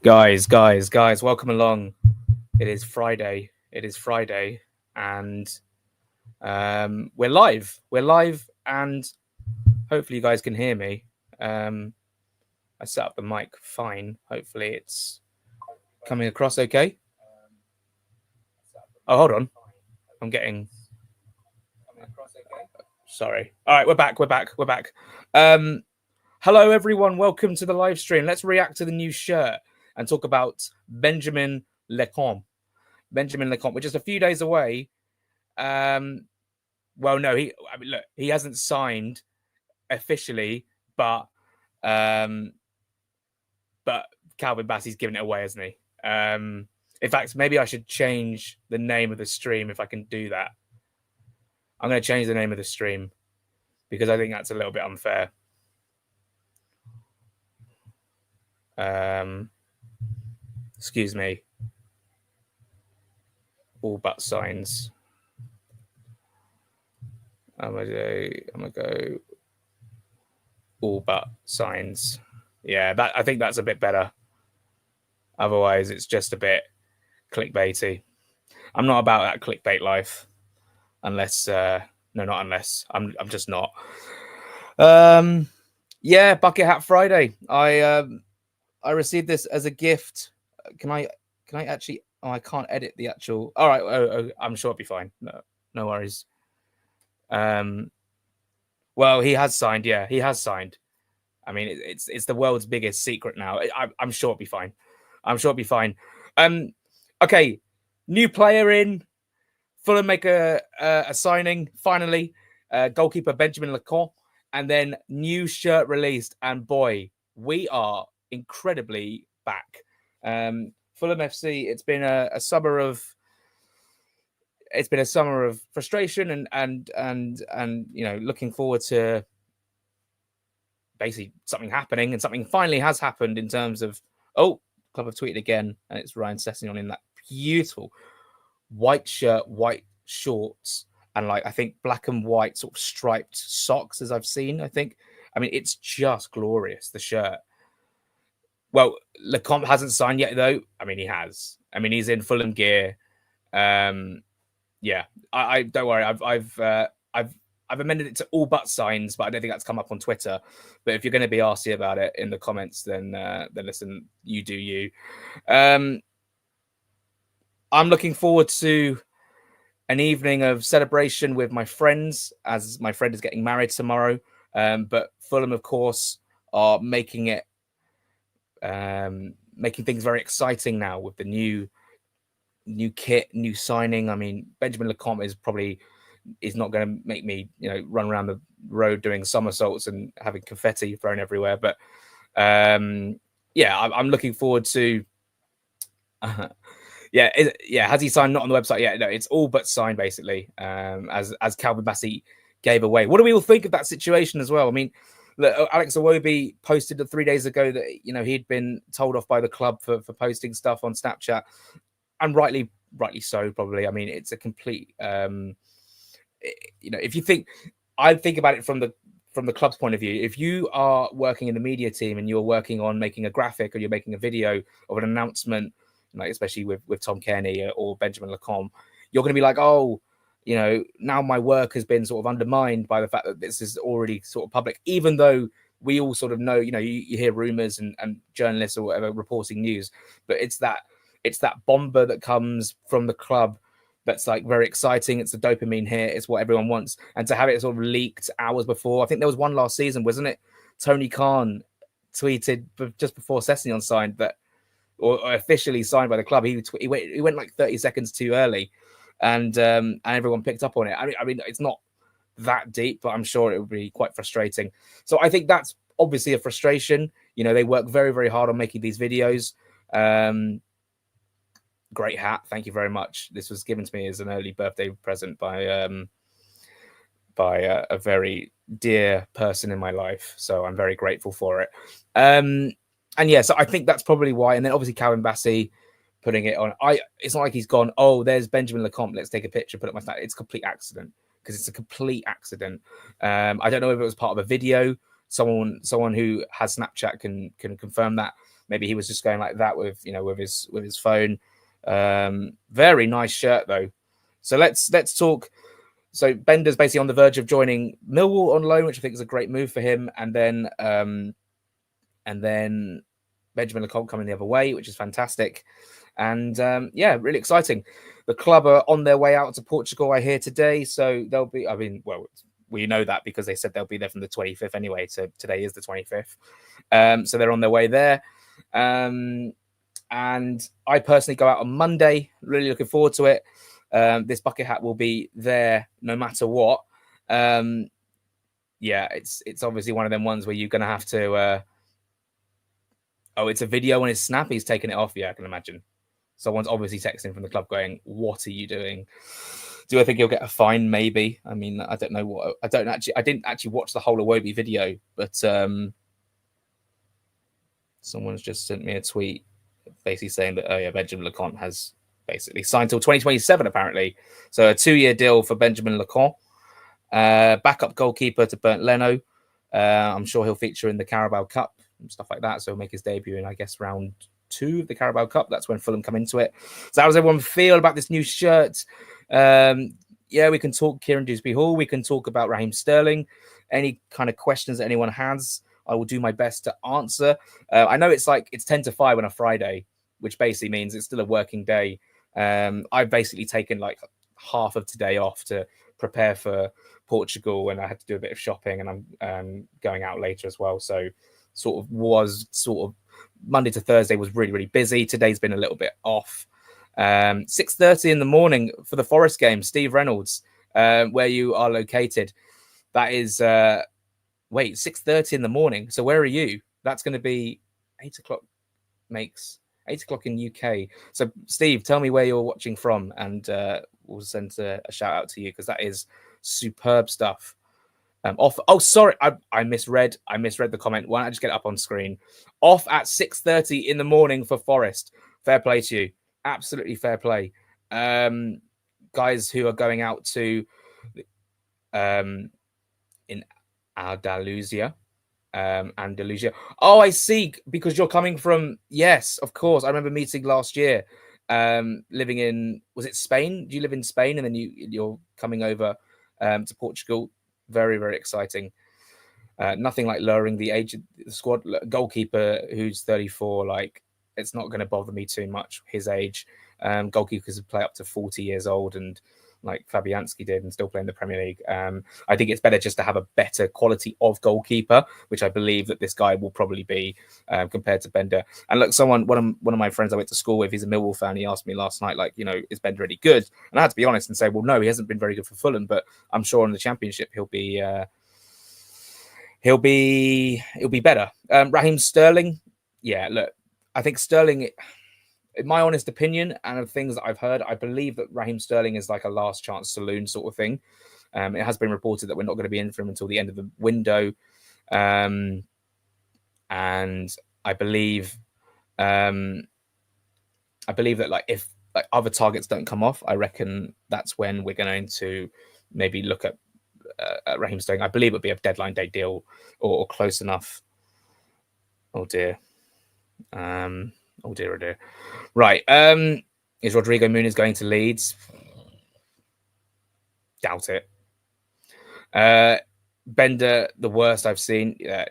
Guys, welcome along. It is Friday. And we're live. And hopefully you guys can hear me. I set up the mic fine. Hopefully it's coming across okay. Oh, hold on. I'm getting. Sorry. All right, we're back. Hello, everyone. Welcome to the live stream. Let's react to the new shirt and talk about Benjamin Lecomte. We're just a few days away. Well, no, he hasn't signed officially, but Calvin Bassey's given it away, hasn't he? In fact, maybe I should change the name of the stream if I can do that. I'm going to change the name of the stream because I think that's a little bit unfair. Excuse me. All but signs. I'm gonna go all but signs. Yeah, I think that's a bit better. Otherwise, it's just a bit clickbaity. I'm not about that clickbait life, unless no, not unless I'm just not. Yeah, Bucket Hat Friday. I received this as a gift. Can I actually? Oh, I can't edit the actual. All right. Oh, I'm sure it'll be fine. No worries. Well, he has signed. Yeah, he has signed. I mean, it's the world's biggest secret now. I'm sure it'll be fine. Okay, new player in. Fulham make a signing finally. Goalkeeper Benjamin Lecomte, and then new shirt released. And boy, we are incredibly back. Fulham FC. It's been a summer of. It's been a summer of frustration and looking forward to basically something happening, and something finally has happened in terms of club have tweeted again, and it's Ryan Sessegnon in that beautiful white shirt, white shorts, and I think black and white sort of striped socks as I've seen. I mean it's just glorious, the shirt. Well, Lecomte hasn't signed yet though. I mean he has. I mean he's in Fulham gear. Yeah, I don't worry. I've amended it to all but signs, but I don't think that's come up on Twitter. But if you're going to be arsy about it in the comments, then listen, you do you. I'm looking forward to an evening of celebration with my friends, as my friend is getting married tomorrow. But Fulham, of course, are making things very exciting now with the new kit, new signing. I mean, Benjamin Lecomte is not going to make me, run around the road doing somersaults and having confetti thrown everywhere. But yeah, I'm looking forward to. Has he signed? Not on the website yet. No, it's all but signed basically. As Calvin Bassey gave away. What do we all think of that situation as well? I mean, look, Alex Iwobi posted 3 days ago that he'd been told off by the club for posting stuff on Snapchat, and rightly so, probably. I mean, it's a complete. If you think, I think about it from the club's point of view. If you are working in the media team and you're working on making a graphic, or you're making a video of an announcement, especially with Tom Kearney or Benjamin Lecomte, you're going to be like, now my work has been sort of undermined by the fact that this is already sort of public, even though we all sort of know, you hear rumors and journalists or whatever reporting news, but it's that bomber that comes from the club that's very exciting. It's a dopamine hit. It's what everyone wants. And to have it sort of leaked hours before, I think there was one last season, wasn't it? Tony Khan tweeted just before Sessegnon signed that, or officially signed by the club. He went 30 seconds too early, and everyone picked up on it. I mean, it's not that deep, but I'm sure it would be quite frustrating. So I think that's obviously a frustration. They work very, very hard on making these videos. Great hat, thank you very much. This was given to me as an early birthday present by a very dear person in my life, so I'm very grateful for it. And yeah, so I think that's probably why. And then obviously Calvin Bassey putting it on. It's not like he's gone, there's Benjamin Lecomte, let's take a picture, put it on my snap. It's a complete accident, because it's a complete accident. I don't know if it was part of a video someone who has Snapchat can confirm that. Maybe he was just going like that with his phone. Very nice shirt though. So let's talk. So Bender's basically on the verge of joining Millwall on loan, which I think is a great move for him, and then Benjamin Lecomte coming the other way, which is fantastic. And yeah, really exciting. The club are on their way out to Portugal, I hear today. So they'll be, I mean, well, we know that because they said they'll be there from the 25th anyway. So today is the 25th. So they're on their way there. And I personally go out on Monday. Really looking forward to it. This bucket hat will be there no matter what. Yeah, it's obviously one of them ones where you're going to have to... oh, it's a video on his snap. He's taking it off. Yeah, I can imagine. Someone's obviously texting from the club going, "What are you doing?" Do I think he'll get a fine? Maybe. I mean, I don't know what. I didn't actually watch the whole Iwobi video, but someone's just sent me a tweet basically saying that, oh yeah, Benjamin Lecomte has basically signed till 2027 apparently. So a 2-year deal for Benjamin Lecomte. Backup goalkeeper to Bernd Leno. I'm sure he'll feature in the Carabao Cup and stuff like that. So he'll make his debut in, I guess, round 2 of the Carabao Cup. That's when Fulham come into it. So how does everyone feel about this new shirt? Yeah, we can talk Kieran Dewsbury-Hall. We can talk about Raheem Sterling. Any kind of questions that anyone has, I will do my best to answer. I know it's 10 to 5 on a Friday, which basically means it's still a working day. I've basically taken like half of today off to prepare for Portugal, and I had to do a bit of shopping, and I'm going out later as well. So sort of Monday to Thursday was really, really busy. Today's been a little bit off. 6:30 in the morning for the Forest game. Steve Reynolds, where you are located. That is 6:30 in the morning. So where are you? That's going to be 8 o'clock. Makes 8 o'clock in UK. So Steve, tell me where you're watching from, and we'll send a shout out to you because that is superb stuff. Off. Oh, sorry, I misread. I misread the comment. Why don't I just get it up on screen? Off at 6:30 in the morning for Forest. Fair play to you. Absolutely fair play. Guys who are going out to in Andalusia. Andalusia. Oh, I see. Because you're coming from, yes, of course. I remember meeting last year. Living in, was it Spain? Do you live in Spain and then you're coming over to Portugal? Very, very exciting. Nothing like lowering the age of the squad. Goalkeeper who's 34, like, it's not going to bother me too much, his age. Goalkeepers play up to 40 years old, and like Fabianski did, and still play in the Premier League. I think it's better just to have a better quality of goalkeeper, which I believe that this guy will probably be compared to Bender. And look, one of my friends I went to school with, he's a Millwall fan. He asked me last night, like, is Bender really good? And I had to be honest and say, well, no, he hasn't been very good for Fulham, but I'm sure in the Championship he'll be better. Raheem Sterling, yeah, look, I think Sterling, in my honest opinion, and of things that I've heard, I believe that Raheem Sterling is like a last chance saloon sort of thing. It has been reported that we're not going to be in for him until the end of the window. And I believe that like if like other targets don't come off, I reckon that's when we're going to maybe look at Raheem Sterling. I believe it'll be a deadline day deal or close enough. Oh dear. Oh dear. Right. Is Rodrigo Muniz going to Leeds? Doubt it. Bender, the worst I've seen. Yeah,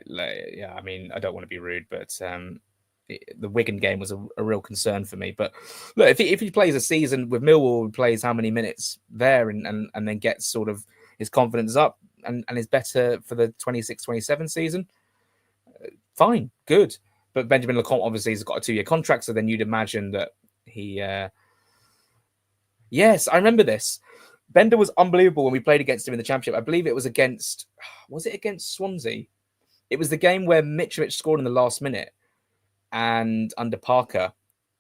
I mean, I don't want to be rude, but the Wigan game was a real concern for me. But look, if he plays a season with Millwall, plays how many minutes there, and then gets sort of his confidence up and is better for the 26-27 season, fine, good. But Benjamin Lecomte obviously has got a 2-year contract, so then you'd imagine that he... Yes, I remember this. Bender was unbelievable when we played against him in the Championship. I believe it was against... Was it against Swansea? It was the game where Mitrovic scored in the last minute and under Parker,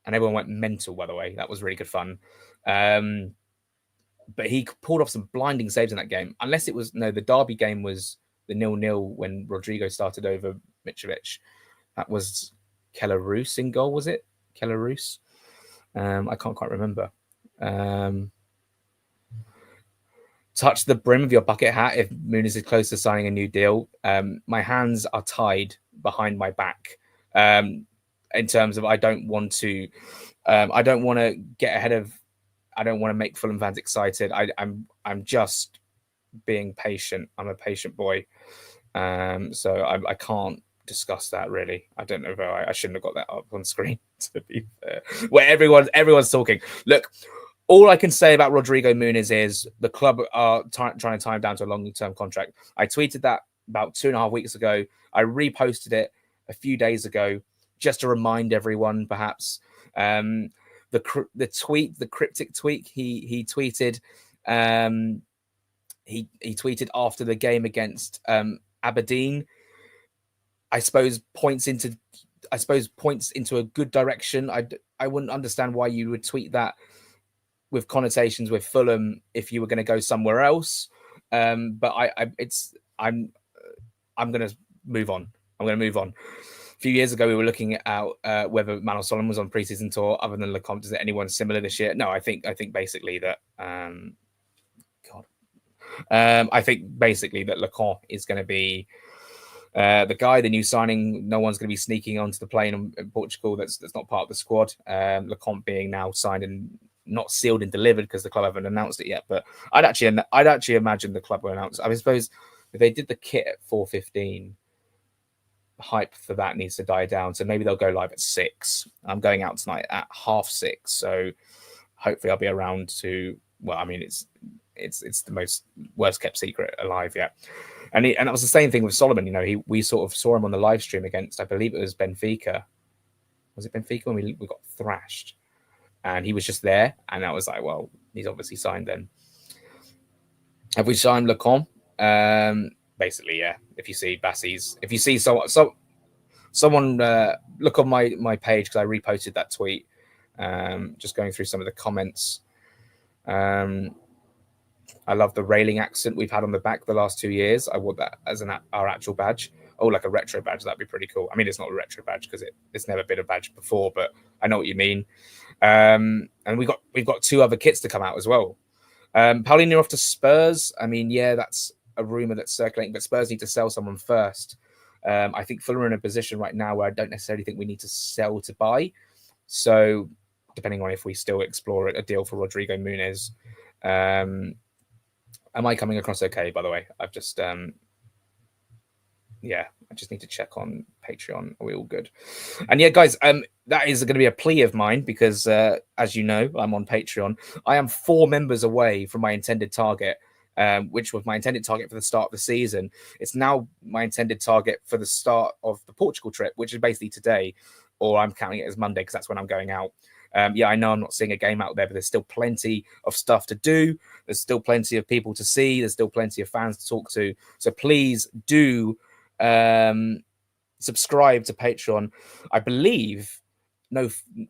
and everyone went mental, by the way. That was really good fun. But he pulled off some blinding saves in that game. Unless it was... No, the Derby game was the 0-0 when Rodrigo started over Mitrovic. That was Keller Roos in goal, was it? Keller Roos? I can't quite remember. touch the brim of your bucket hat if Muniz is close to signing a new deal. My hands are tied behind my back in terms of I don't want to get ahead of. I don't want to make Fulham fans excited. I'm just being patient. I'm a patient boy, so I can't discuss that really. I don't know if I shouldn't have got that up on screen. To be fair, where everyone's talking. Look, all I can say about Rodrigo Muniz is the club are trying to tie him down to a long-term contract. I tweeted that about 2.5 weeks ago. I reposted it a few days ago just to remind everyone, perhaps. The cryptic tweet he tweeted. He tweeted after the game against Aberdeen. I suppose points into a good direction. I wouldn't understand why you would tweet that with connotations with Fulham if you were going to go somewhere else. But I'm going to move on. I'm going to move on. A few years ago, we were looking at whether Manor Solomon was on preseason tour. Other than Lecomte, is there anyone similar this year? No, I think basically that. I think basically that Lecomte is going to be the guy, the new signing. No one's going to be sneaking onto the plane in Portugal. That's not part of the squad. Lecomte being now signed and not sealed and delivered because the club haven't announced it yet. But I'd actually imagine the club will announce. I suppose if they did the kit at 4:15. Hype for that needs to die down, so maybe they'll go live at 6. I'm going out tonight at 6:30, so hopefully I'll be around to. Well, I mean, it's the most worst kept secret alive yet, and it was the same thing with Solomon. You know, we sort of saw him on the live stream against, I believe it was Benfica. Was it Benfica when we got thrashed, and he was just there, and I was like, well, he's obviously signed then. Have we signed Lecomte? Basically, yeah. If you see Bassey's, if you see someone look on my page because I reposted that tweet. Just going through some of the comments. I love the railing accent we've had on the back the last 2 years. I want that as our actual badge. Oh, like a retro badge. That'd be pretty cool. I mean, it's not a retro badge because it's never been a badge before, but I know what you mean. And we've got 2 other kits to come out as well. Paulinho off to Spurs. I mean, yeah, that's a rumor that's circulating, but Spurs need to sell someone first. I think Fulham are in a position right now where I don't necessarily think we need to sell to buy. So depending on if we still explore a deal for Rodrigo Muniz. Am I coming across okay, by the way? I've just I just need to check on Patreon. Are we all good? And yeah, guys, that is going to be a plea of mine because as you know, I'm on Patreon. I am 4 members away from my intended target. Which was my intended target for the start of the season. It's now my intended target for the start of the Portugal trip, which is basically today, or I'm counting it as Monday because that's when I'm going out. Yeah, I know I'm not seeing a game out there, but there's still plenty of stuff to do. There's still plenty of people to see. There's still plenty of fans to talk to. So please do subscribe to Patreon. I believe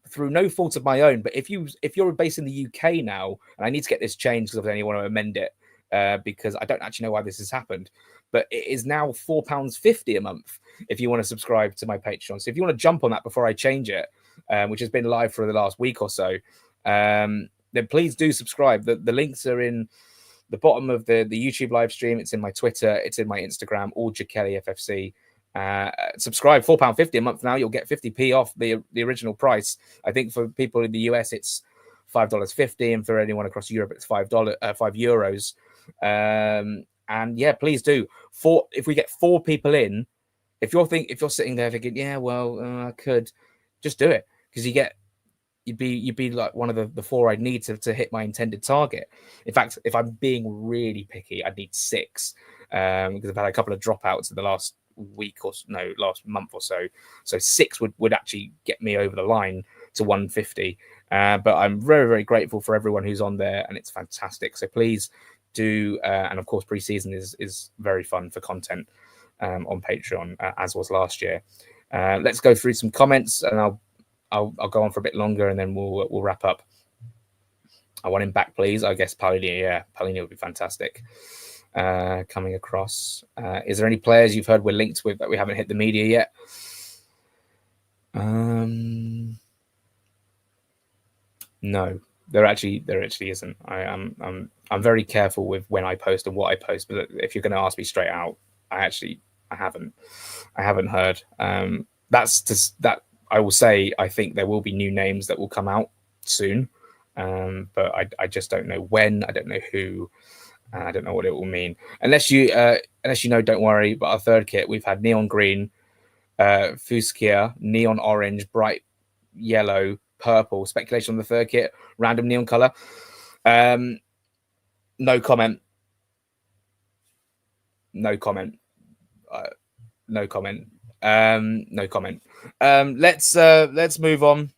through no fault of my own, but if you're based in the UK now, and I need to get this changed because I only want to amend it. Because I don't actually know why this has happened, but it is now £4.50 a month if you want to subscribe to my Patreon. So if you want to jump on that before I change it, which has been live for the last week or so, then please do subscribe. The links are in the bottom of the YouTube live stream. It's in my Twitter. It's in my Instagram, all Kelly FFC. Subscribe, £4.50 a month now. You'll get 50p off the original price. I think for people in the US, it's $5.50, and for anyone across Europe, it's €5. And yeah, please do. If we get 4 people in, if you're sitting there thinking, yeah, well, I could just do it because you'd be like one of the 4 I'd need to hit my intended target. In fact, if I'm being really picky, I'd need 6 because I've had a couple of dropouts in the last last month or so. So 6 would actually get me over the line to 150. But I'm very, very grateful for everyone who's on there, and it's fantastic. So please do, and of course, preseason is very fun for content on Patreon, as was last year. Let's go through some comments, and I'll go on for a bit longer, and then we'll wrap up. I want him back, please. I guess Paulinho. Yeah, Paulinho would be fantastic. Coming across. Is there any players you've heard we're linked with that we haven't hit the media yet? No. There actually isn't. I'm very careful with when I post and what I post. But if you're going to ask me straight out, I haven't heard. That's just that. I will say I think there will be new names that will come out soon, but I just don't know when. I don't know who. And I don't know what it will mean. Unless you know, don't worry. But our third kit, we've had neon green, fuchsia, neon orange, bright yellow, purple. Speculation on the third kit, random neon color. No comment. No comment. No comment. No comment. Let's move on.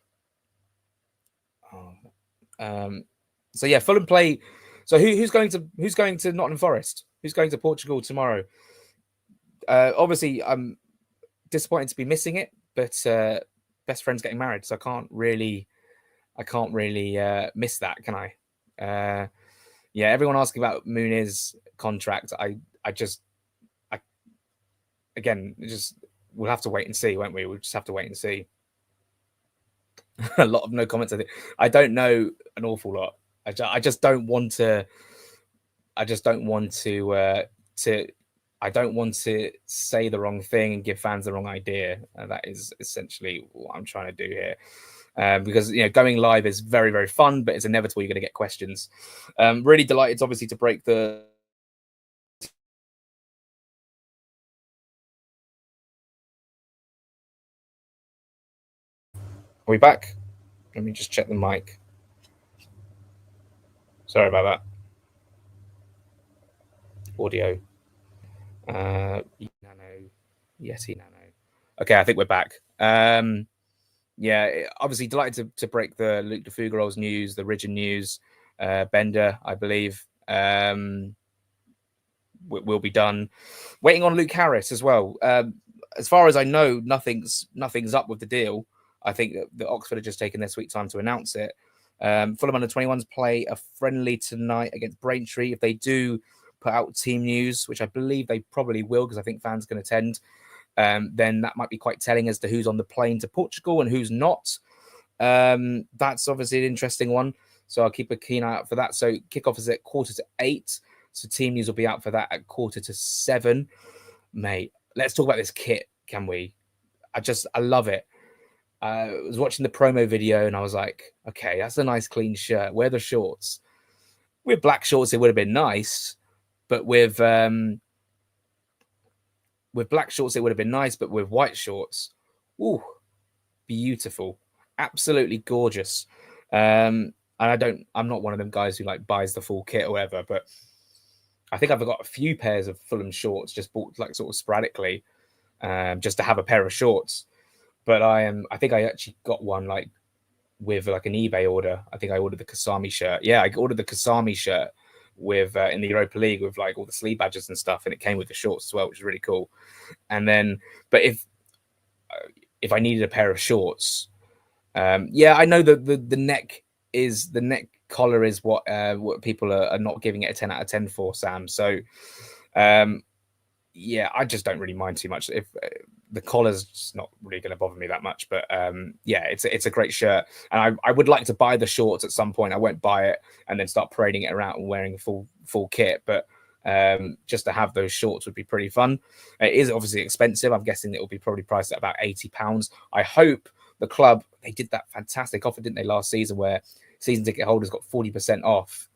So yeah, Fulham play. So who's going to Nottingham Forest? Who's going to Portugal tomorrow? Obviously, I'm disappointed to be missing it, but best friend's getting married, so I can't really miss that, can I? Yeah, everyone asking about Muniz contract. Again, we'll have to wait and see, won't we? We'll just have to wait and see. A lot of no comments. I think I don't know an awful lot. I just don't want to. I don't want to say the wrong thing and give fans the wrong idea. That is essentially what I'm trying to do here. Because going live is very, very fun, but it's inevitable you're going to get questions. Really delighted, obviously, to break the. Are we back? Let me just check the mic. Sorry about that. Audio. Nano. Yeti Nano. Okay, I think we're back. Yeah, obviously delighted to break the Luke de Fougerolles news, the Ridgeon news. Bender, I believe, will be done. Waiting on Luke Harris as well. As far as I know, nothing's up with the deal. I think that Oxford have just taken their sweet time to announce it. Fulham under 21s play a friendly tonight against Braintree. If they do put out team news, which I believe they probably will, because I think fans can attend, then that might be quite telling as to who's on the plane to Portugal and who's not. That's obviously an interesting one. So I'll keep a keen eye out for that. So kickoff is at 7:45. So team news will be out for that at 7:45. Mate, let's talk about this kit, can we? I love it. I was watching the promo video and I was like, okay, that's a nice clean shirt. Where are the shorts? With black shorts, it would have been nice, but with black shorts, it would have been nice, but with white shorts, ooh, beautiful, absolutely gorgeous. And I'm not one of them guys who like buys the full kit or whatever, but I think I've got a few pairs of Fulham shorts just bought like sort of sporadically, just to have a pair of shorts. But I think I actually got one like with like an eBay order. I think I ordered the Kasami shirt. Yeah, I ordered the Kasami shirt with in the Europa League with like all the sleeve badges and stuff, and it came with the shorts as well, which is really cool. And then, but if I needed a pair of shorts, yeah, I know that the neck collar is what people are not giving it a 10 out of 10 for, Sam. So, yeah, I just don't really mind too much. If the collar's just not really going to bother me that much, but yeah, it's a great shirt, and I would like to buy the shorts at some point. I won't buy it and then start parading it around and wearing a full kit, but just to have those shorts would be pretty fun. It is obviously expensive. I'm guessing it will be probably priced at about £80. I hope the club, they did that fantastic offer, didn't they, last season, where season ticket holders got 40% off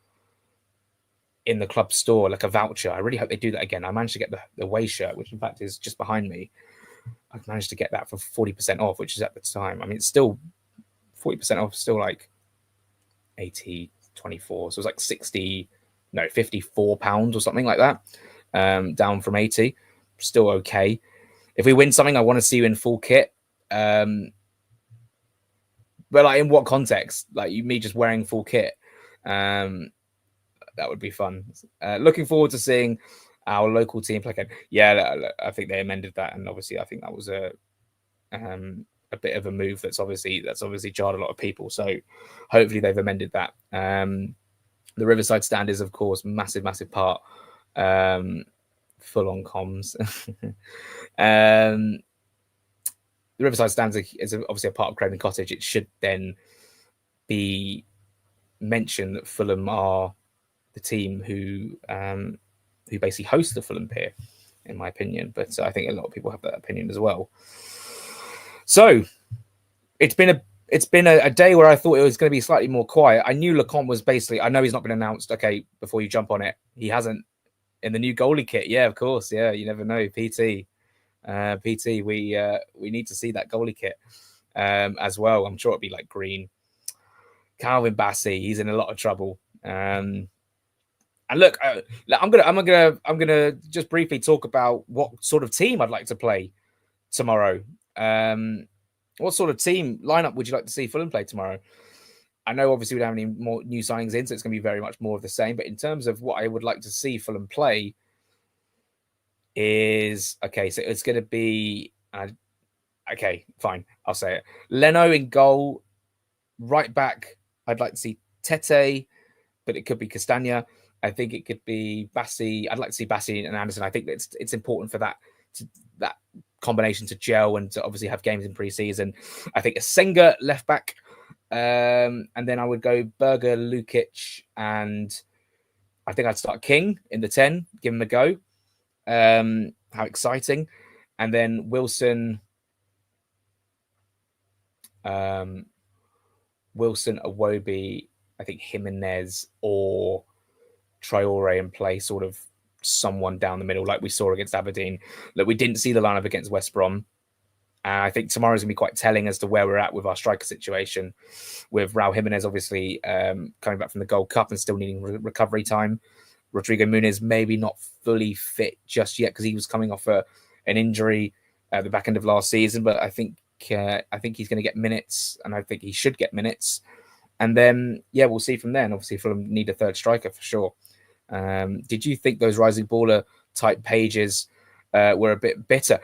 in the club store, like a voucher. I really hope they do that again. I managed to get the away shirt, which in fact is just behind me. I've managed to get that for 40% off, which is at the time, I mean, it's still 40% off, still like 80, 24. So it was like 54 pounds or something like that, down from 80. Still okay. If we win something, I want to see you in full kit. But like, in what context? Like me just wearing full kit. That would be fun. Looking forward to seeing our local team play again. Yeah, I think they amended that, and obviously, I think that was a bit of a move that's obviously jarred a lot of people. So hopefully, they've amended that. The Riverside stand is, of course, massive part. Full on comms. The Riverside stand is obviously a part of Craven Cottage. It should then be mention that Fulham are the team who basically host the Fulham Pier, in my opinion. But I think a lot of people have that opinion as well. So it's been a day where I thought it was going to be slightly more quiet. I knew Lecomte was basically. I know he's not been announced. Okay, before you jump on it, he hasn't in the new goalie kit. Yeah, of course. Yeah, you never know. PT, we need to see that goalie kit as well. I'm sure it'll be like green. Calvin Bassey, he's in a lot of trouble. And look, I'm gonna just briefly talk about what sort of team I'd like to play tomorrow. What sort of team lineup would you like to see Fulham play tomorrow? I know obviously we don't have any more new signings in, so it's going to be very much more of the same. But in terms of what I would like to see Fulham play, is okay. So it's going to be okay. Fine, I'll say it. Leno in goal, right back. I'd like to see Tete, but it could be Castagna. I think it could be Bassey. I'd like to see Bassey and Anderson. I think that it's important for that combination to gel and to obviously have games in pre-season. I think a Senga left back, and then I would go Berger, Lukic, and I think I'd start King in the 10, give him a go. How exciting. And then Wilson, Iwobi, I think Jimenez or Traore and play sort of someone down the middle like we saw against Aberdeen. Look, we didn't see the lineup against West Brom. I think tomorrow's going to be quite telling as to where we're at with our striker situation, with Raul Jimenez obviously coming back from the Gold Cup and still needing recovery time. Rodrigo Muniz maybe not fully fit just yet because he was coming off an injury at the back end of last season, but I think he's going to get minutes, and I think he should get minutes. And then, yeah, we'll see from there. And obviously, Fulham need a third striker for sure. Did you think those Rising Baller type pages were a bit bitter?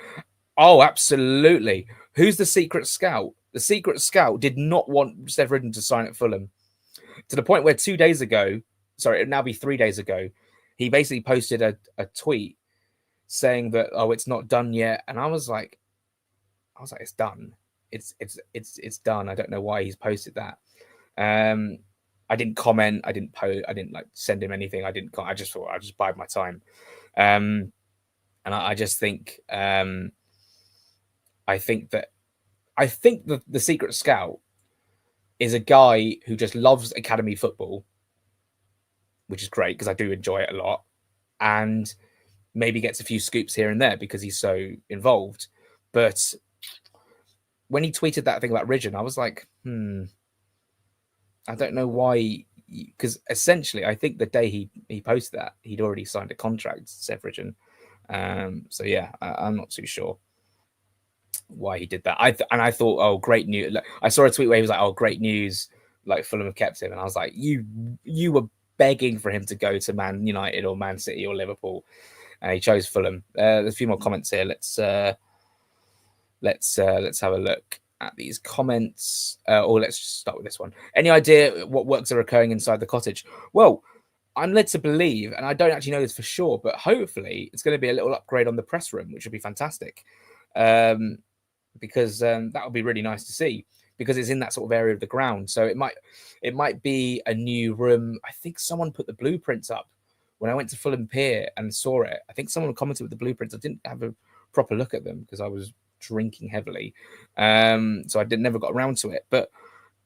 Oh, absolutely. Who's the secret scout? The secret scout did not want Steph Ridgeon to sign at Fulham, to the point where 2 days ago, sorry, it'd now be 3 days ago, he basically posted a tweet saying that, oh, it's not done yet. And I was like, it's done. It's done. I don't know why he's posted that. I didn't comment. I didn't post. I didn't like send him anything. I just thought I'd just bide my time. And I just think, I think that the secret scout is a guy who just loves academy football, which is great because I do enjoy it a lot, and maybe gets a few scoops here and there because he's so involved. But when he tweeted that thing about Ridgeon, I was like, I don't know why, because essentially I think the day he posted that, he'd already signed a contract, Seth Ridgeon. So yeah, I'm not too sure why he did that. I thought, oh, great news. I saw a tweet where he was like, oh, great news, like Fulham have kept him, and I was like, you were begging for him to go to Man United or Man City or Liverpool, and he chose Fulham. There's a few more comments here. Let's have a look at these comments, or let's just start with this one. Any idea what works are occurring inside the cottage? Well, I'm led to believe, and I don't actually know this for sure, but hopefully it's going to be a little upgrade on the press room, which would be fantastic, because that would be really nice to see, because it's in that sort of area of the ground. So it might be a new room. I think someone put the blueprints up when I went to Fulham Pier and saw it. I think someone commented with the blueprints. I didn't have a proper look at them because I was drinking heavily, so I never got around to it. But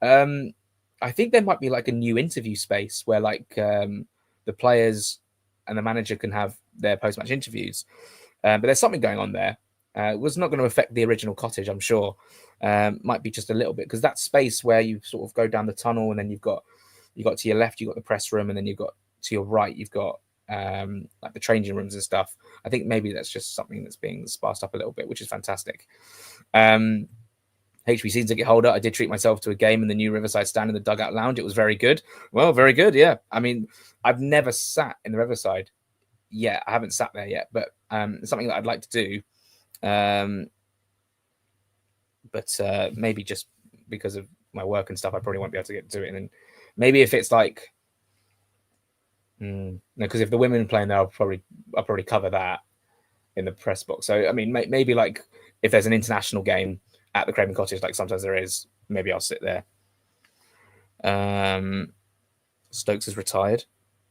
I think there might be like a new interview space where like the players and the manager can have their post-match interviews. But there's something going on there. It was not going to affect the original cottage, I'm sure. Might be just a little bit, because that space where you sort of go down the tunnel and then you've got to your left, you've got the press room, and then you've got to your right, you've got like the changing rooms and stuff. I think maybe that's just something that's being sparsed up a little bit, which is fantastic. HB season ticket holder, I did treat myself to a game in the new Riverside stand in the dugout lounge. It was very good. Well, very good, yeah. I mean, I've never sat in the Riverside yet. I haven't sat there yet, but it's something that I'd like to do. But maybe just because of my work and stuff, I probably won't be able to get to it. And then maybe if it's like, no, because if the women are playing there, I'll probably cover that in the press box. So I mean, maybe like if there's an international game at the Craven Cottage, like sometimes there is, maybe I'll sit there. Stokes has retired.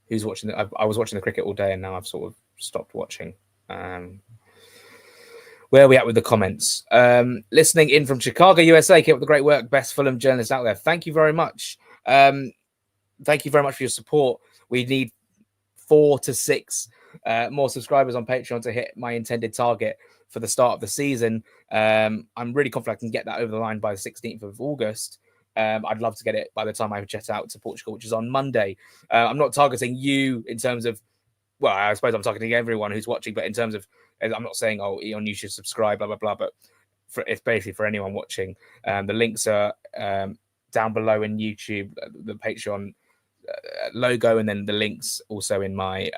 Who's watching? I was watching the cricket all day, and now I've sort of stopped watching. Where are we at with the comments? Listening in from Chicago, USA. Keep up the great work. Best Fulham journalist out there. Thank you very much. Thank you very much for your support. We need 4 to 6 more subscribers on Patreon to hit my intended target for the start of the season. I'm really confident I can get that over the line by the 16th of August. I'd love to get it by the time I jet out to Portugal, which is on Monday. I'm not targeting you in terms of, well, I suppose I'm targeting everyone who's watching, but in terms of, I'm not saying, oh, Eon, you should subscribe, blah, blah, blah, but it's basically for anyone watching. The links are down below in YouTube, the Patreon logo, and then the links also in my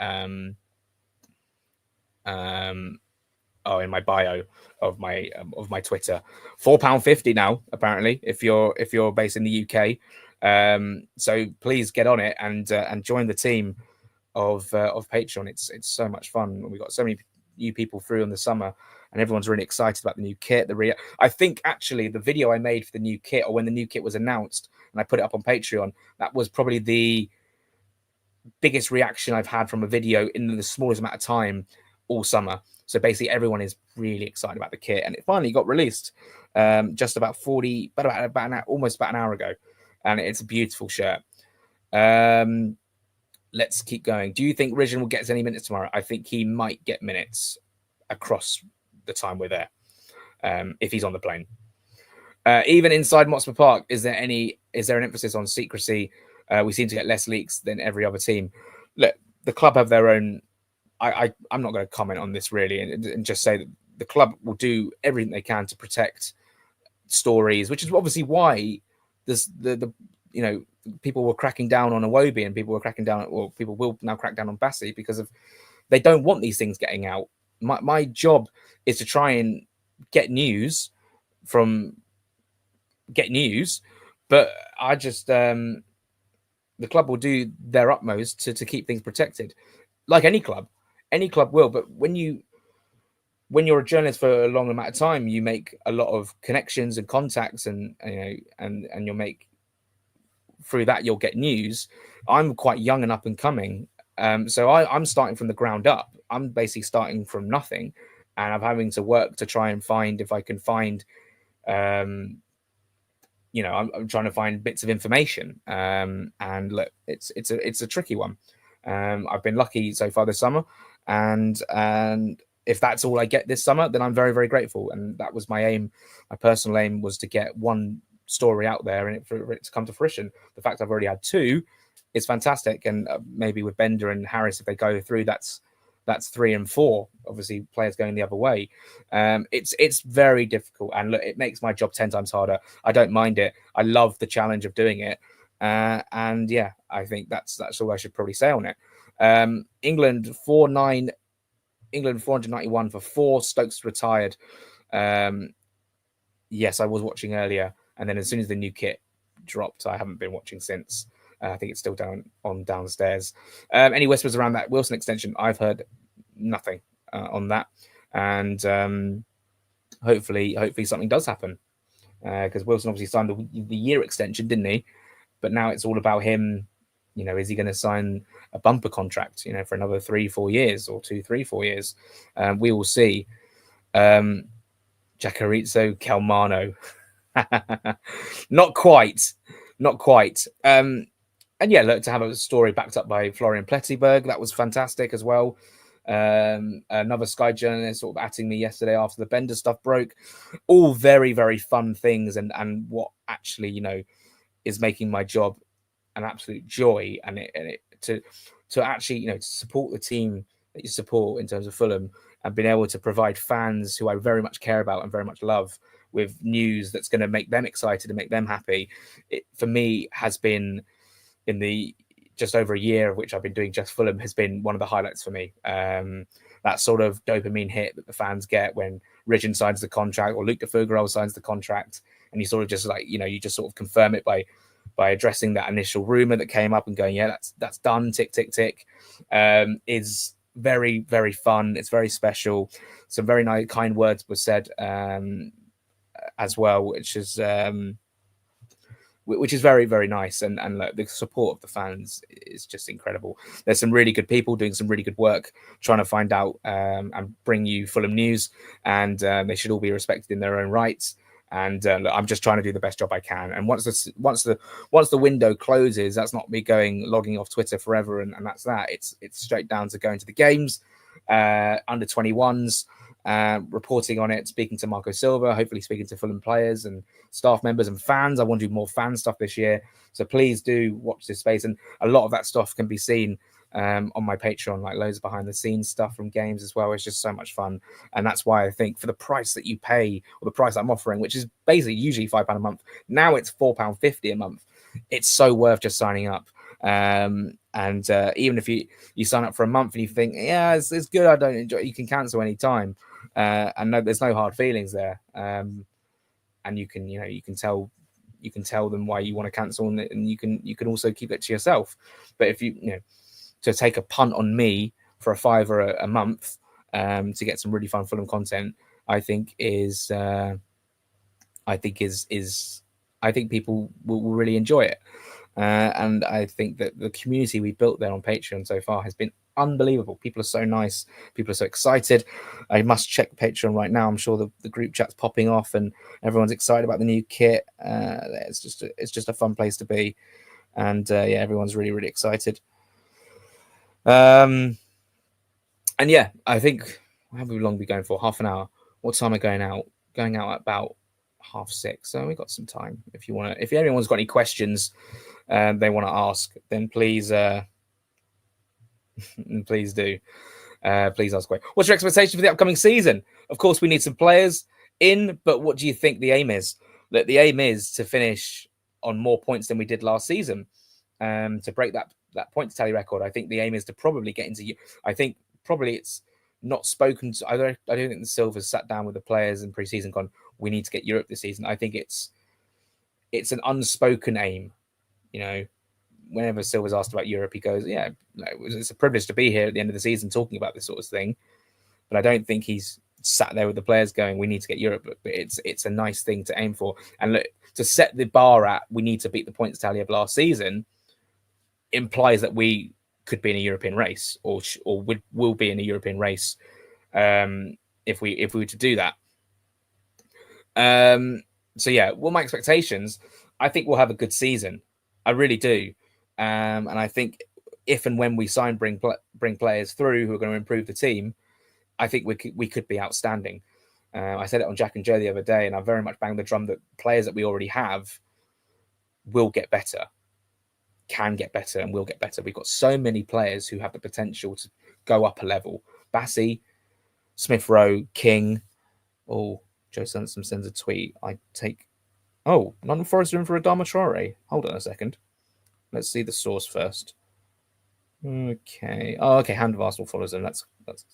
in my bio of my Twitter. £4.50 now, apparently, if you're based in the UK. So please get on it and join the team of Patreon. It's so much fun. We got so many new people through in the summer, and everyone's really excited about the new kit. I think actually the video I made for the new kit, or when the new kit was announced, and I put it up on Patreon, that was probably the biggest reaction I've had from a video in the smallest amount of time all summer. So basically everyone is really excited about the kit, and it finally got released just about almost about an hour ago, and it's a beautiful shirt. Let's keep going. Do you think Ridgeon will get any minutes tomorrow? I think he might get minutes across the time we're there, if he's on the plane. Even inside Motspur Park, is there an emphasis on secrecy? We seem to get less leaks than every other team. Look, the club have their own. I'm not going to comment on this really, and just say that the club will do everything they can to protect stories, which is obviously why the people were cracking down on Iwobi, and people will now crack down on Bassi, because of they don't want these things getting out. My job is to try and get news, but I just the club will do their utmost to keep things protected, like any club will. But when you're a journalist for a long amount of time, you make a lot of connections and contacts, and you'll make, through that you'll get news. I'm quite young and up and coming, so I'm starting from the ground up. I'm basically starting from nothing, and I'm having to work to try and find, if I can find, I'm trying to find bits of information, and look, it's a tricky one. I've been lucky so far this summer, and if that's all I get this summer, then I'm very, very grateful. And that was my aim. My personal aim was to get one story out there, and for it to come to fruition. The fact I've already had 2 is fantastic, and maybe with Bender and Harris, if they go through, that's 3 and 4. Obviously, players going the other way. It's very difficult, and look, it makes my job 10 times harder. I don't mind it. I love the challenge of doing it, and yeah, I think that's all I should probably say on it. England 491 for 4. Stokes retired. Yes, I was watching earlier, and then as soon as the new kit dropped, I haven't been watching since. I think it's still downstairs. Any whispers around that Wilson extension? I've heard nothing on that, and hopefully something does happen, because Wilson obviously signed the year extension, didn't he? But now it's all about him. Is he going to sign a bumper contract, for another 3-4 years, or 2-3-4 years? We will see. Jacarizzo Calmano. Not quite. And yeah, look, to have a story backed up by Florian Plettenberg, that was fantastic as well. Another Sky journalist sort of atting me yesterday after the Bender stuff broke. All very, very fun things, and what actually, is making my job an absolute joy, and it to actually, to support the team that you support in terms of Fulham, and being able to provide fans who I very much care about and very much love with news that's going to make them excited and make them happy. It, for me, has been, in the just over a year of which I've been doing Just Fulham, has been one of the highlights for me. That sort of dopamine hit that the fans get when Ridgeon signs the contract, or Luke de Fougerolles signs the contract, and you sort of just you just sort of confirm it by addressing that initial rumor that came up and going, yeah, that's done, tick, tick, tick, is very, very fun. It's very special. Some very nice, kind words were said as well, which is which is very, very nice. And like, the support of the fans is just incredible. There's some really good people doing some really good work, trying to find out and bring you Fulham news, and they should all be respected in their own rights. And look, I'm just trying to do the best job I can. And once the window closes, that's not me logging off Twitter forever, and that's that. It's straight down to going to the games, under 21s, reporting on it, speaking to Marco Silva, hopefully speaking to Fulham players and staff members and fans. I want to do more fan stuff this year, so please do watch this space. And a lot of that stuff can be seen on my Patreon, like loads of behind the scenes stuff from games as well. It's just so much fun, and that's why I think for the price that you pay, or the price I'm offering, which is basically usually £5 a month, now it's £4.50 a month, it's so worth just signing up. And even if you sign up for a month and you think, yeah, it's good, I don't enjoy it, you can cancel any time, and there's no hard feelings there. And you can tell them why you want to cancel, and you can also keep it to yourself. But if to take a punt on me for a £5 a month to get some really fun Fulham content, I think people will really enjoy it. And I think that the community we built there on Patreon so far has been unbelievable. People are so nice. People are so excited. I must check Patreon right now. I'm sure the group chat's popping off and everyone's excited about the new kit. It's just a fun place to be. And everyone's really, really excited. And yeah, I think, how long have we going for? Half an hour. What time are we going out? Going out at about 6:30. So we've got some time. If anyone's got any questions they want to ask, then please please do. Please ask away. What's your expectation for the upcoming season? Of course, we need some players in, but what do you think the aim is? That the aim is to finish on more points than we did last season, to break that points tally record. I think the aim is to probably get into. I think probably it's not spoken to. I don't think the Silvers sat down with the players in pre-season gone, we need to get Europe this season. I think it's an unspoken aim. Whenever Silva's asked about Europe, he goes, yeah, it's a privilege to be here at the end of the season talking about this sort of thing. But I don't think he's sat there with the players going, we need to get Europe. But it's a nice thing to aim for. And look, to set the bar at, we need to beat the points tally of last season, implies that we could be in a European race, or will be in a European race if we were to do that. So yeah, well, my expectations, I think we'll have a good season. I really do. And I think if and when we bring players through who are going to improve the team, I think we could be outstanding. I said it on Jack and Joe the other day, and I very much banged the drum that players that we already have will get better, can get better, and will get better. We've got so many players who have the potential to go up a level. Bassey, Smith Rowe, King. Oh, Joe Sansom sends a tweet. London Forest are in for Adama Traore. Hold on a second. Let's see the source first. Okay. Oh, okay. Hand of Arsenal follows them. Let's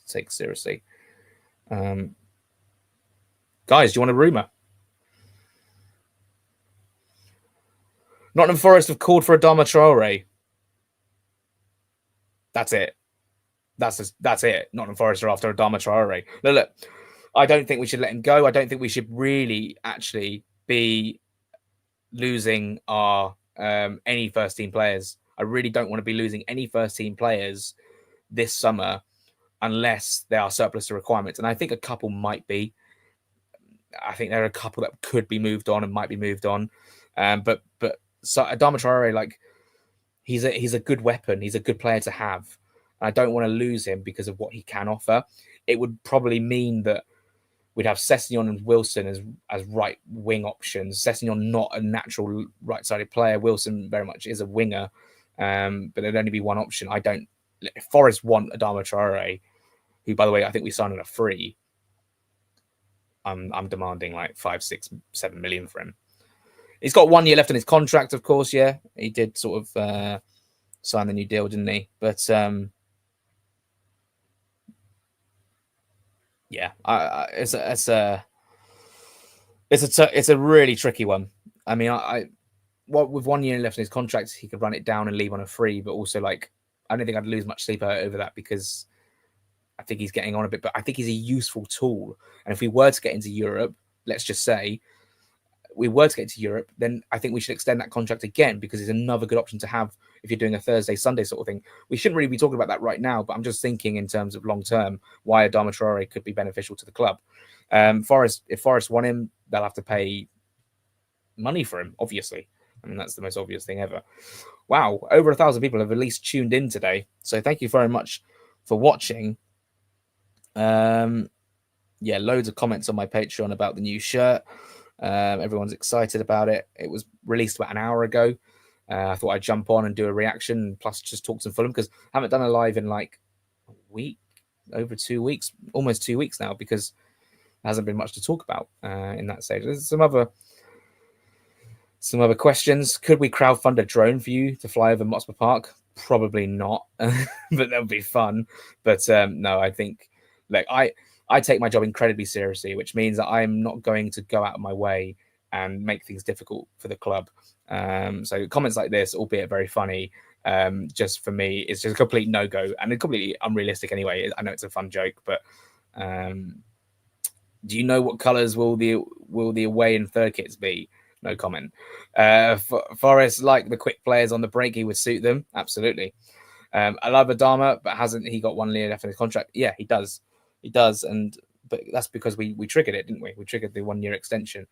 take it seriously. Guys, do you want a rumour? Nottingham Forest have called for Adama Traore. That's it. That's it. Nottingham Forest are after Adama Traore. Look, I don't think we should let him go. I don't think we should really actually be losing our any first team players. I really don't want to be losing any first team players this summer unless they are surplus to requirements. And I think a couple might be. I think there are a couple that could be moved on and might be moved on. But so Adama Traore, he's a good weapon. He's a good player to have. And I don't want to lose him because of what he can offer. It would probably mean that we'd have Sessegnon and Wilson as right wing options. Sessegnon not a natural right-sided player. Wilson very much is a winger, but there'd only be one option. If Forest want Adama Traore, who, by the way, I think we signed on a free. I'm demanding 5, 6, 7 million for him. He's got 1 year left in his contract, of course. Yeah, he did sort of sign the new deal, didn't he? But yeah, it's a really tricky one. I mean, with 1 year left in his contract, he could run it down and leave on a free. But also, I don't think I'd lose much sleep over that because I think he's getting on a bit. But I think he's a useful tool. And if we were to get into Europe, let's just say, we were to get to Europe, then I think we should extend that contract again, because it's another good option to have if you're doing a Thursday, Sunday sort of thing. We shouldn't really be talking about that right now, but I'm just thinking in terms of long term why Adama Traore could be beneficial to the club. If Forest want him, they'll have to pay money for him, obviously. I mean, that's the most obvious thing ever. Wow, over 1,000 people have at least tuned in today, so thank you very much for watching. Yeah, loads of comments on my Patreon about the new shirt. Everyone's excited about it. It was released about an hour ago. I thought I'd jump on and do a reaction, plus just talk some Fulham, because I haven't done a live in like a week, over 2 weeks, almost 2 weeks now, because there hasn't been much to talk about in that stage. There's some other questions. Could we crowdfund a drone for you to fly over Motspur Park? Probably not, but that would be fun. But no, I think like I take my job incredibly seriously, which means that I'm not going to go out of my way and make things difficult for the club. So comments like this, albeit very funny, just for me, it's just a complete no-go and completely unrealistic anyway. I know it's a fun joke, but do you know what colours will the away and third kits be? No comment. Forest, like the quick players on the break, he would suit them. Absolutely. I love Adama, but hasn't he got 1 year left in his contract? Yeah, he does. He does. But that's because we triggered it, didn't we? We triggered the 1 year extension.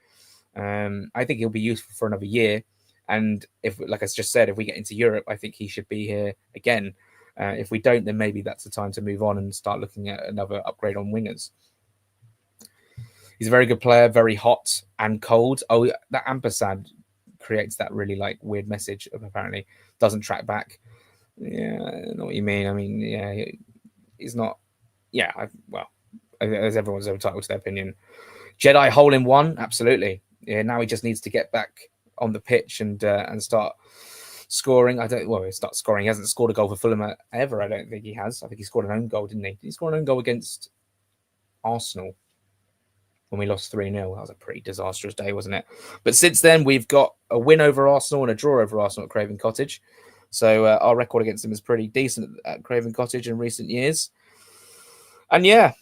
I think he'll be useful for another year. And if, like I just said, if we get into Europe, I think he should be here again. If we don't, then maybe that's the time to move on and start looking at another upgrade on wingers. He's a very good player, very hot and cold. Oh, that ampersand creates that really like weird message. Apparently, doesn't track back. Yeah, I know what you mean. I mean, yeah, he's not. Yeah, well, as everyone's entitled to their opinion. Jedi hole in one, absolutely. Yeah, now he just needs to get back on the pitch and start scoring. Start scoring. He hasn't scored a goal for Fulham ever. I don't think he has. I think he scored an own goal, didn't he? Did he score an own goal against Arsenal when we lost 3-0? That was a pretty disastrous day, wasn't it? But since then, we've got a win over Arsenal and a draw over Arsenal at Craven Cottage. So our record against them is pretty decent at Craven Cottage in recent years. And yeah,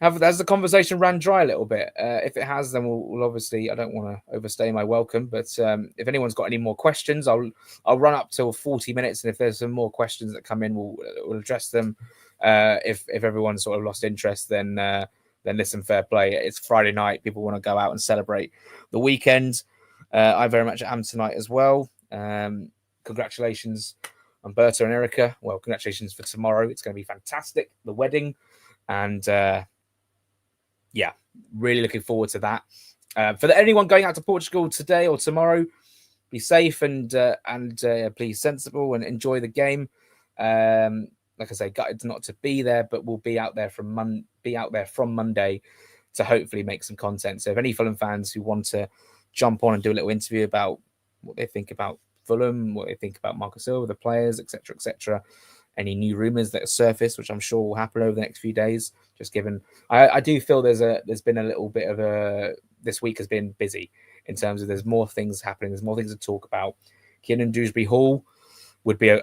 has the conversation ran dry a little bit? If it has, then we'll obviously, I don't want to overstay my welcome, but if anyone's got any more questions, I'll run up till 40 minutes, and if there's some more questions that come in, we'll address them. If everyone's sort of lost interest, then listen, fair play. It's Friday night. People want to go out and celebrate the weekend. I very much am tonight as well. Congratulations on Berta and Erica. Well, congratulations for tomorrow. It's going to be fantastic, the wedding. And yeah, really looking forward to that. For anyone going out to Portugal today or tomorrow, be safe and please sensible and enjoy the game. Like I say, gutted not to be there, but we'll be out there from Monday to hopefully make some content. So if any Fulham fans who want to jump on and do a little interview about what they think about Fulham, what they think about Marco Silva, the players, etc., any new rumours that are surfaced, which I'm sure will happen over the next few days. Just given, I do feel there's been a little bit of this week has been busy in terms of there's more things happening, there's more things to talk about. Kiernan Dewsbury-Hall would be,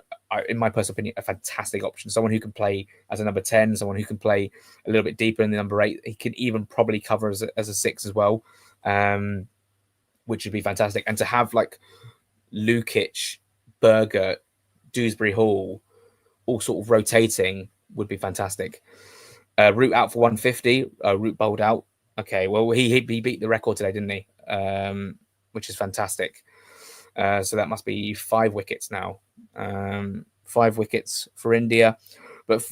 in my personal opinion, a fantastic option. Someone who can play as a number 10, someone who can play a little bit deeper in the number 8. He can even probably cover as a 6 as well, which would be fantastic. And to have like Lukic, Berger, Dewsbury-Hall all sort of rotating would be fantastic. Root out for 150. Root bowled out. Okay, well, he beat the record today, didn't he? Which is fantastic. So that must be 5 wickets now. 5 wickets for India. But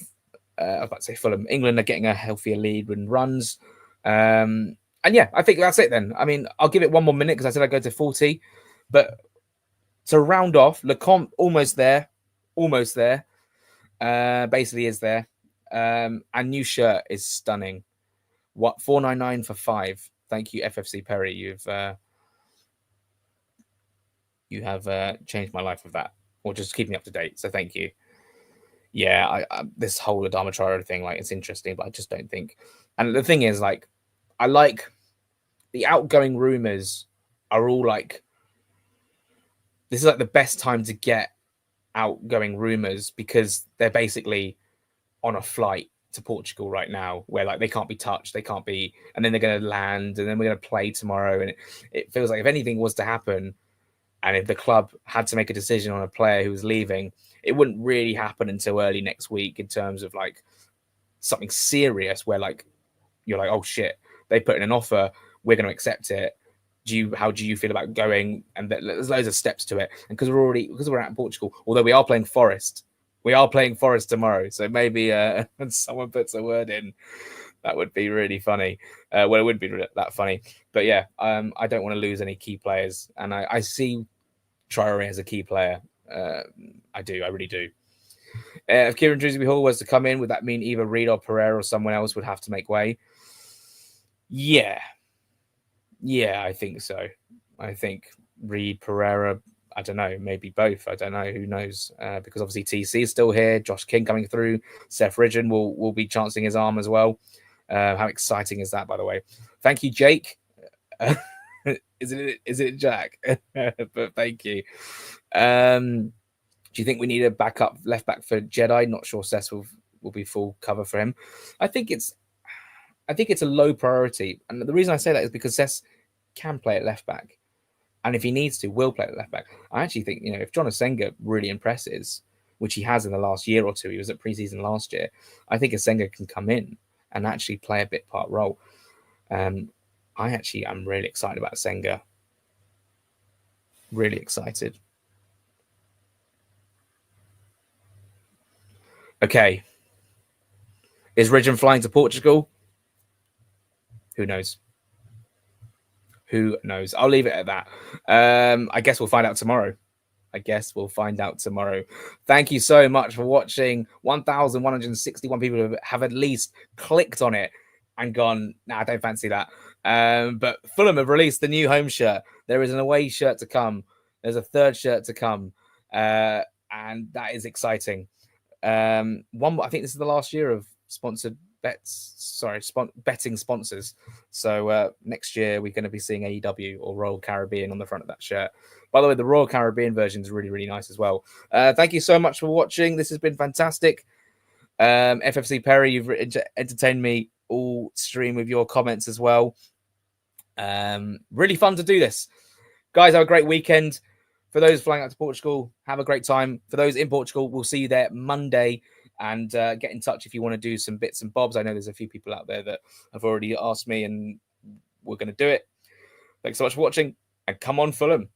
I was about to say Fulham. England are getting a healthier lead and runs. And yeah, I think that's it then. I mean, I'll give it one more minute because I said I'd go to 40. But to round off, Lecomte almost there. Basically is there. And new shirt is stunning. What, 499 for 5? Thank you, FFC Perry. You have changed my life with that, or just keep me up to date. So thank you. Yeah, this whole Adama Traore thing, like, it's interesting, but I just don't think. And the thing is, like, I like the outgoing rumors are all like, this is like the best time to get outgoing rumors because they're basically on a flight to Portugal right now, where like they can't be touched, they can't be, and then they're going to land, and then we're going to play tomorrow, and it feels like if anything was to happen, and if the club had to make a decision on a player who was leaving, it wouldn't really happen until early next week in terms of like something serious, where like you're like, oh shit, they put in an offer, we're going to accept it. How do you feel about going? And there's loads of steps to it, and because we're out in Portugal, although we are playing Forest. We are playing Forest tomorrow, so maybe when someone puts a word in, that would be really funny. Well, it wouldn't be that funny, but yeah, I don't want to lose any key players, and I see Traore as a key player. I really do. If Kieran Dewsbury Hall was to come in, would that mean either Reed or Pereira or someone else would have to make way? Yeah, I think so. I think Reed, Pereira, I don't know, maybe both. I don't know. Who knows? Because obviously TC is still here. Josh King coming through. Seth Ridgeon will be chancing his arm as well. How exciting is that, by the way? Thank you, Jake. Is it Jack? But thank you. Do you think we need a backup left back for Jedi? Not sure Seth will be full cover for him. I think it's a low priority. And the reason I say that is because Seth can play at left back. And if he needs to, will play at left back. I actually think, if John Asenga really impresses, which he has in the last year or two, he was at preseason last year, I think Asenga can come in and actually play a bit part role. I'm really excited about Asenga. Really excited. Okay. Is Ridgeon flying to Portugal? Who knows? Who knows? I'll leave it at that. I guess we'll find out tomorrow. Thank you so much for watching. 1,161 people have at least clicked on it and gone, nah, I don't fancy that. But Fulham have released the new home shirt. There is an away shirt to come. There's a third shirt to come. And that is exciting. I think this is the last year of sponsored betting sponsors. So next year we're going to be seeing AEW or Royal Caribbean on the front of that shirt. By the way, the Royal Caribbean version is really, really nice as well. Thank you so much for watching. This has been fantastic. FFC Perry, you've entertained me all stream with your comments as well. Really fun to do this. Guys, have a great weekend. For those flying out to Portugal, have a great time. For those in Portugal, we'll see you there Monday. And get in touch if you want to do some bits and bobs. I know there's a few people out there that have already asked me, and we're going to do it. Thanks so much for watching, and come on, Fulham.